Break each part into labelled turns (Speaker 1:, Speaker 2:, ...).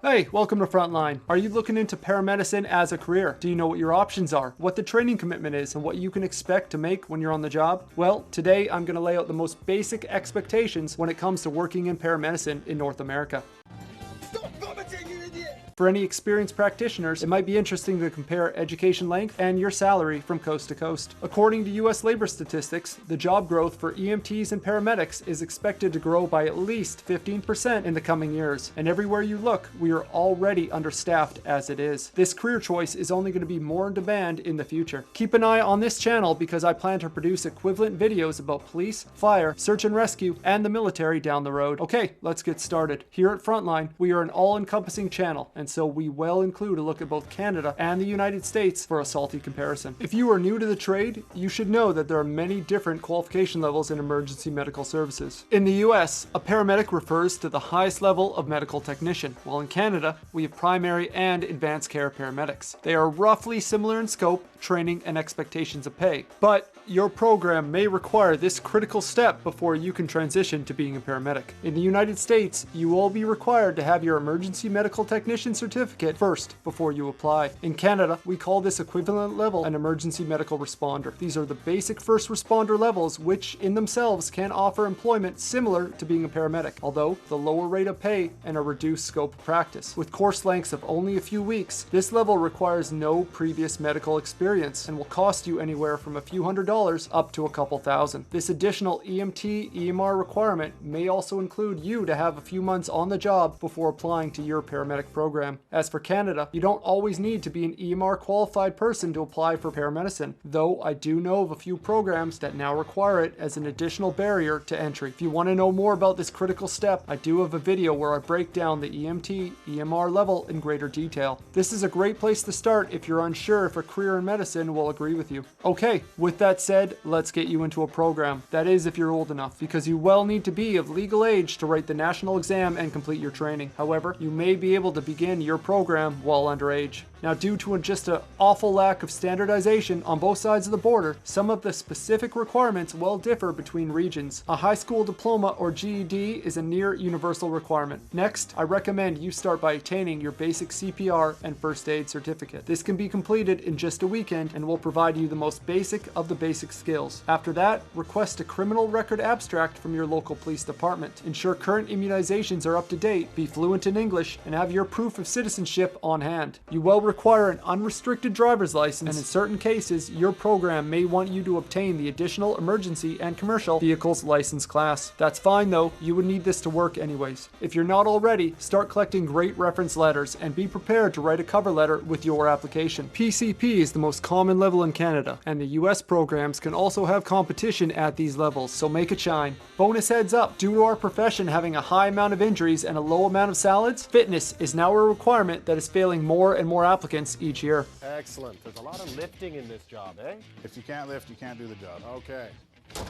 Speaker 1: Hey, welcome to Frontline. Are you looking into paramedicine as a career? Do you know what your options are, what the training commitment is, and what you can expect to make when you're on the job? Well, today I'm going to lay out the most basic expectations when it comes to working in paramedicine in North America. For any experienced practitioners, it might be interesting to compare education length and your salary from coast to coast. According to US labor statistics, the job growth for EMTs and paramedics is expected to grow by at least 15% in the coming years. And everywhere you look, we are already understaffed as it is. This career choice is only going to be more in demand in the future. Keep an eye on this channel because I plan to produce equivalent videos about police, fire, search and rescue, and the military down the road. Okay, let's get started. Here at Frontline, we are an all-encompassing channel, and so we will include a look at both Canada and the United States for a salty comparison. If you are new to the trade, you should know that there are many different qualification levels in emergency medical services. In the US, a paramedic refers to the highest level of medical technician, while in Canada, we have primary and advanced care paramedics. They are roughly similar in scope, training, and expectations of pay, but your program may require this critical step before you can transition to being a paramedic. In the United States, you will be required to have your emergency medical technician certificate first before you apply. In Canada, we call this equivalent level an emergency medical responder. These are the basic first responder levels which in themselves can offer employment similar to being a paramedic, although the lower rate of pay and a reduced scope of practice. With course lengths of only a few weeks, this level requires no previous medical experience and will cost you anywhere from a few $100 up to a couple thousand. This additional EMT EMR requirement may also include you to have a few months on the job before applying to your paramedic program. As for Canada, you don't always need to be an EMR qualified person to apply for paramedicine, though I do know of a few programs that now require it as an additional barrier to entry. If you want to know more about this critical step, I do have a video where I break down the EMT EMR level in greater detail. This is a great place to start if you're unsure if a career in medicine will agree with you. Okay, with that said, let's get you into a program. That is if you're old enough, because you will need to be of legal age to write the national exam and complete your training. However, you may be able to begin your program while underage. Now, due to just an awful lack of standardization on both sides of the border, some of the specific requirements will differ between regions. A high school diploma or GED is a near universal requirement. Next, I recommend you start by attaining your basic CPR and first aid certificate. This can be completed in just a weekend and will provide you the most basic of the basic skills. After that, request a criminal record abstract from your local police department. Ensure current immunizations are up to date, be fluent in English, and have your proof of citizenship on hand. You will require an unrestricted driver's license, and in certain cases, your program may want you to obtain the additional emergency and commercial vehicles license class. That's fine though, you would need this to work anyways. If you're not already, start collecting great reference letters and be prepared to write a cover letter with your application. PCP is the most common level in Canada, and the US programs can also have competition at these levels, so make it shine. Bonus heads up, due to our profession having a high amount of injuries and a low amount of salads, fitness is now a requirement that is failing more and more applicants each year.
Speaker 2: Excellent. There's a lot of lifting in this job, eh?
Speaker 3: If you can't lift, you can't do the job.
Speaker 2: Okay.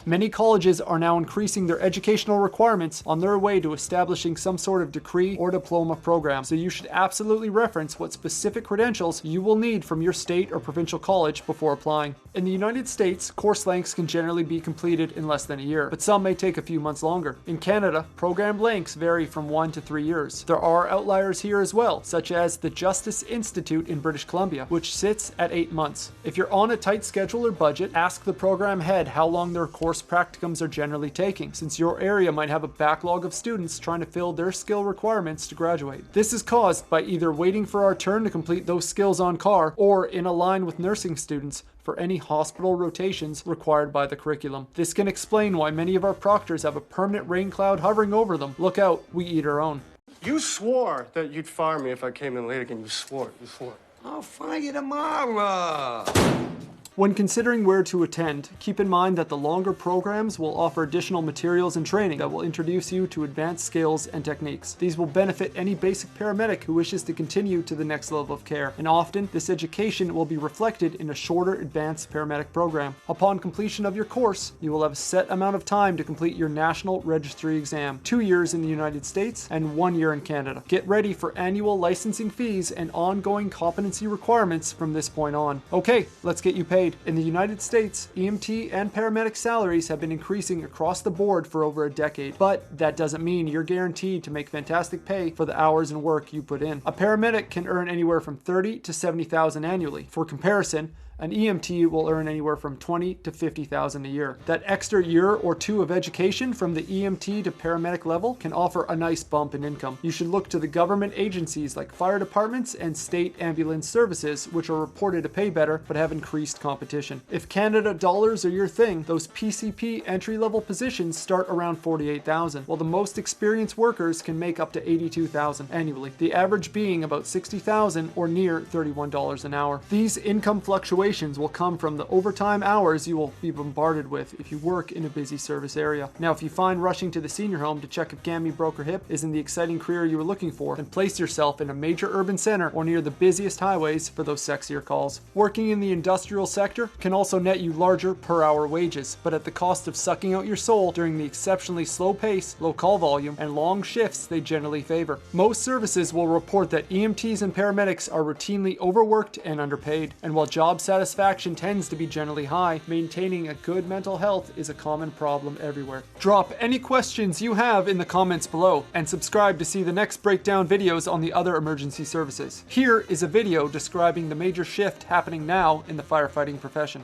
Speaker 1: Many colleges are now increasing their educational requirements on their way to establishing some sort of degree or diploma program, so you should absolutely reference what specific credentials you will need from your state or provincial college before applying. In the United States, course lengths can generally be completed in less than a year, but some may take a few months longer. In Canada, program lengths vary from 1 to 3 years. There are outliers here as well, such as the Justice Institute in British Columbia, which sits at 8 months. If you're on a tight schedule or budget, ask the program head how long their course practicums are generally taking, since your area might have a backlog of students trying to fill their skill requirements to graduate. This is caused by either waiting for our turn to complete those skills on CAR, or in a line with nursing students for any hospital rotations required by the curriculum. This can explain why many of our proctors have a permanent rain cloud hovering over them. Look out, we eat our own.
Speaker 4: You swore that you'd fire me if I came in late again. You swore.
Speaker 5: I'll fire you tomorrow.
Speaker 1: When considering where to attend, keep in mind that the longer programs will offer additional materials and training that will introduce you to advanced skills and techniques. These will benefit any basic paramedic who wishes to continue to the next level of care, and often this education will be reflected in a shorter advanced paramedic program. Upon completion of your course, you will have a set amount of time to complete your national registry exam, 2 years in the United States and 1 year in Canada. Get ready for annual licensing fees and ongoing competency requirements from this point on. Okay, let's get you paid. underpaid. In the United States, EMT and paramedic salaries have been increasing across the board for over a decade, but that doesn't mean you're guaranteed to make fantastic pay for the hours and work you put in. A paramedic can earn anywhere from $30,000 to $70,000 annually. For comparison, an EMT will earn anywhere from $20,000 to $50,000 a year. That extra year or two of education from the EMT to paramedic level can offer a nice bump in income. You should look to the government agencies like fire departments and state ambulance services, which are reported to pay better but have increased competition. If Canada dollars are your thing, those PCP entry-level positions start around $48,000, while the most experienced workers can make up to $82,000 annually, the average being about $60,000 or near $31 an hour. These income fluctuations will come from the overtime hours you will be bombarded with if you work in a busy service area. Now, if you find rushing to the senior home to check if Gammy broke her hip isn't the exciting career you were looking for, then place yourself in a major urban center or near the busiest highways for those sexier calls. Working in the industrial sector can also net you larger per hour wages, but at the cost of sucking out your soul during the exceptionally slow pace, low call volume, and long shifts they generally favor. Most services will report that EMTs and paramedics are routinely overworked and underpaid, and while job satisfaction tends to be generally high, maintaining a good mental health is a common problem everywhere. Drop any questions you have in the comments below, and subscribe to see the next breakdown videos on the other emergency services. Here is a video describing the major shift happening now in the firefighting profession.